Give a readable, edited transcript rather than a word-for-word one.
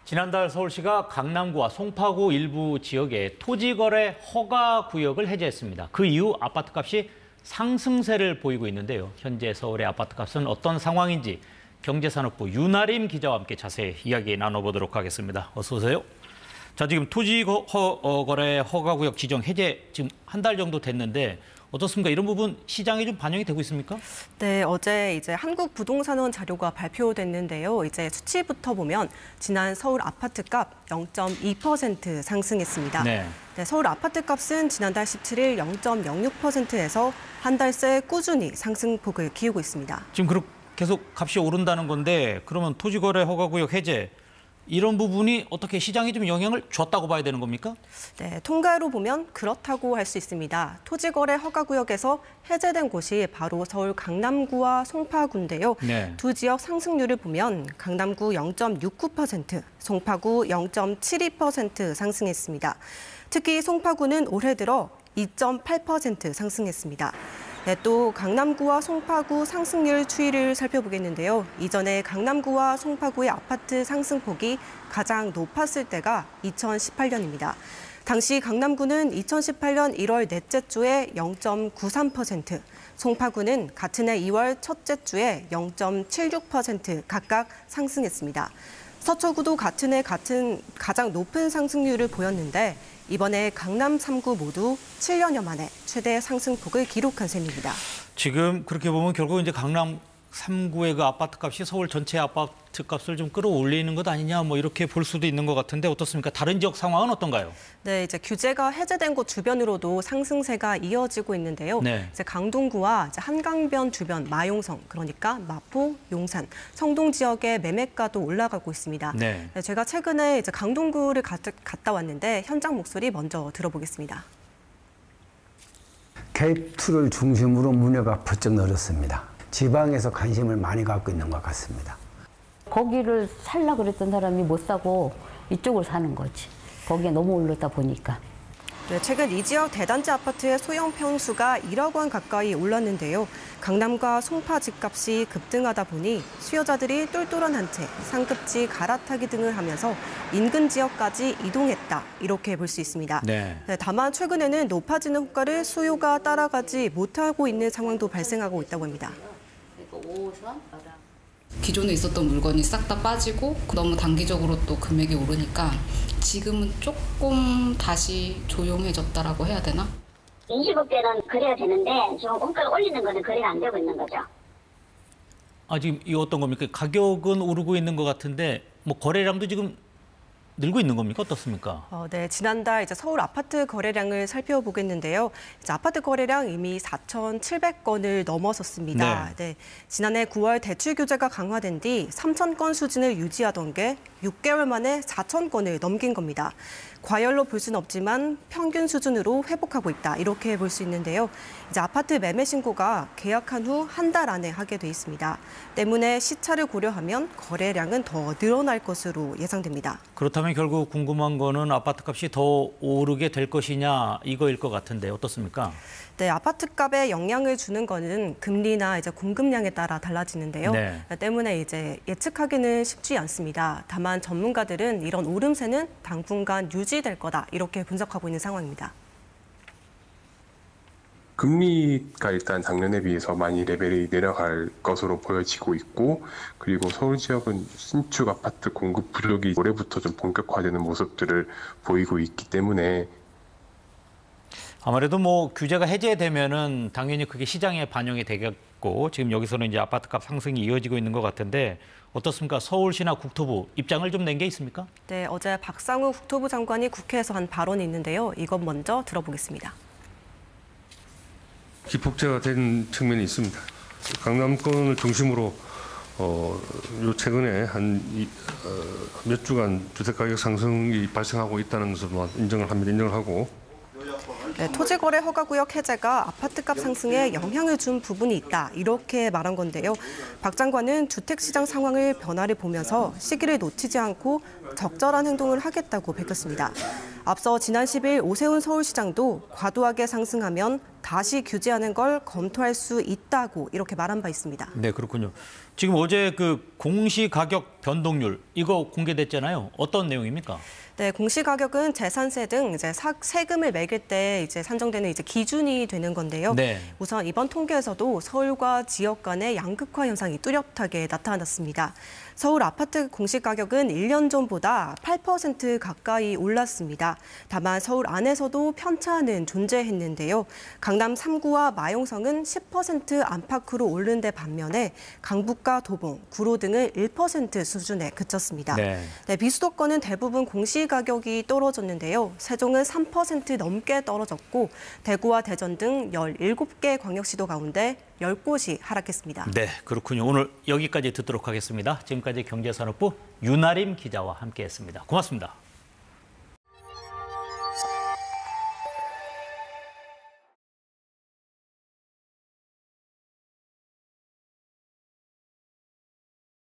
지난달 서울시가 강남구와 송파구 일부 지역에 토지거래 허가 구역을 해제했습니다. 그 이후 아파트값이 상승세를 보이고 있는데요. 현재 서울의 아파트값은 어떤 상황인지 경제산업부 윤아림 기자와 함께 자세히 이야기 나눠보도록 하겠습니다. 어서 오세요. 자, 지금 토지거래 허가구역 지정 해제 지금 한 달 정도 됐는데 어떻습니까? 이런 부분 시장에 좀 반영이 되고 있습니까? 네, 어제 한국부동산원 자료가 발표됐는데요. 수치부터 보면 지난 서울 아파트값 0.2% 상승했습니다. 네, 서울 아파트값은 지난달 17일 0.06%에서 한 달 새 꾸준히 상승폭을 키우고 있습니다. 지금 계속 값이 오른다는 건데 그러면 토지거래 허가구역 해제 이런 부분이 어떻게 시장에 좀 영향을 줬다고 봐야 되는 겁니까? 네, 통계로 보면 그렇다고 할 수 있습니다. 토지거래 허가구역에서 해제된 곳이 바로 서울 강남구와 송파구인데요. 네. 두 지역 상승률을 보면 강남구 0.69%, 송파구 0.72% 상승했습니다. 특히 송파구는 올해 들어 2.8% 상승했습니다. 네, 또 강남구와 송파구 상승률 추이를 살펴보겠는데요. 이전에 강남구와 송파구의 아파트 상승폭이 가장 높았을 때가 2018년입니다. 당시 강남구는 2018년 1월 넷째 주에 0.93%, 송파구는 같은 해 2월 첫째 주에 0.76% 각각 상승했습니다. 서초구도 같은 해 가장 높은 상승률을 보였는데 이번에 강남 3구 모두 7년여 만에 최대 상승폭을 기록한 셈입니다. 지금 그렇게 보면 결국 이제 강남 3구의 그 아파트 값이 서울 전체 아파트 값을 좀 끌어올리는 것 아니냐 뭐 이렇게 볼 수도 있는 것 같은데 어떻습니까? 다른 지역 상황은 어떤가요? 네, 규제가 해제된 곳 주변으로도 상승세가 이어지고 있는데요. 네. 강동구와 한강변 주변 마용성, 그러니까 마포, 용산, 성동 지역의 매매가도 올라가고 있습니다. 네. 네, 제가 최근에 강동구를 갔다 왔는데 현장 목소리 먼저 들어보겠습니다. K2를 중심으로 문화가 번쩍 늘었습니다. 지방에서 관심을 많이 갖고 있는 것 같습니다. 거기를 살려고 그랬던 사람이 못 사고 이쪽을 사는 거지. 거기에 너무 오르다 보니까. 네, 최근 이 지역 대단지 아파트의 소형 평수가 1억 원 가까이 올랐는데요. 강남과 송파 집값이 급등하다 보니 수요자들이 똘똘한 한 채 상급지 갈아타기 등을 하면서 인근 지역까지 이동했다. 이렇게 볼 수 있습니다. 네. 네, 다만 최근에는 높아지는 호가를 수요가 따라가지 못하고 있는 상황도 발생하고 있다고 합니다. 기존에 있었던 물건이 싹 다 빠지고 너무 단기적으로 또 금액이 오르니까 지금은 조금 다시 조용해졌다라고 해야 되나? 20억대는 거래가 되는데 좀 원가를 올리는 거는 거래가 안 되고 있는 거죠. 아, 지금 이 어떤 겁니까? 가격은 오르고 있는 것 같은데 뭐 거래량도 지금 늘고 있는 겁니까? 어떻습니까? 네, 지난달 서울 아파트 거래량을 살펴보겠는데요. 아파트 거래량 이미 4,700건을 넘어섰습니다. 네, 지난해 9월 대출 규제가 강화된 뒤 3,000건 수준을 유지하던 게 6개월 만에 4,000건을 넘긴 겁니다. 과열로 볼 수는 없지만 평균 수준으로 회복하고 있다. 이렇게 볼 수 있는데요. 아파트 매매 신고가 계약한 후 한 달 안에 하게 돼 있습니다. 때문에 시차를 고려하면 거래량은 더 늘어날 것으로 예상됩니다. 그렇다면 결국 궁금한 거는 아파트값이 더 오르게 될 것이냐 이거일 것 같은데 어떻습니까? 네, 아파트값에 영향을 주는 거는 금리나 공급량에 따라 달라지는데요. 네. 때문에 예측하기는 쉽지 않습니다. 다만 전문가들은 이런 오름세는 당분간 유지될 거다 이렇게 분석하고 있는 상황입니다. 금리가 일단 작년에 비해서 많이 레벨이 내려갈 것으로 보여지고 있고 그리고 서울 지역은 신축 아파트 공급 부족이 올해부터 좀 본격화되는 모습들을 보이고 있기 때문에 아무래도 뭐 규제가 해제되면은 당연히 그게 시장에 반영이 되겠고 지금 여기서는 이제 아파트값 상승이 이어지고 있는 것 같은데 어떻습니까? 서울시나 국토부 입장을 좀 낸 게 있습니까? 네, 어제 박상우 국토부 장관이 국회에서 한 발언이 있는데요. 이것 먼저 들어보겠습니다. 기폭제가 된 측면이 있습니다. 강남권을 중심으로 요 최근에 몇 주간 주택 가격 상승이 발생하고 있다는 것을 인정을 하고. 네, 토지거래 허가구역 해제가 아파트값 상승에 영향을 준 부분이 있다. 이렇게 말한 건데요. 박 장관은 주택시장 상황을 변화를 보면서 시기를 놓치지 않고 적절한 행동을 하겠다고 밝혔습니다. 앞서 지난 10일 오세훈 서울시장도 과도하게 상승하면 다시 규제하는 걸 검토할 수 있다고 이렇게 말한 바 있습니다. 네, 그렇군요. 지금 어제 그 공시가격 변동률 이거 공개됐잖아요. 어떤 내용입니까? 네, 공시가격은 재산세 등 이제 세금을 매길 때 이제 산정되는 이제 기준이 되는 건데요. 네. 우선 이번 통계에서도 서울과 지역 간의 양극화 현상이 뚜렷하게 나타났습니다. 서울 아파트 공시가격은 1년 전보다 8% 가까이 올랐습니다. 다만 서울 안에서도 편차는 존재했는데요. 강남 3구와 마용성은 10% 안팎으로 오른 데 반면에 강북과 도봉, 구로 등은 1% 수준에 그쳤습니다. 네. 네, 비수도권은 대부분 공시가격이 떨어졌는데요. 세종은 3% 넘게 떨어졌고 대구와 대전 등 17개 광역시도 가운데 10곳이 하락했습니다. 네, 그렇군요. 오늘 여기까지 듣도록 하겠습니다. 지금까지 경제산업부 윤아림 기자와 함께했습니다. 고맙습니다.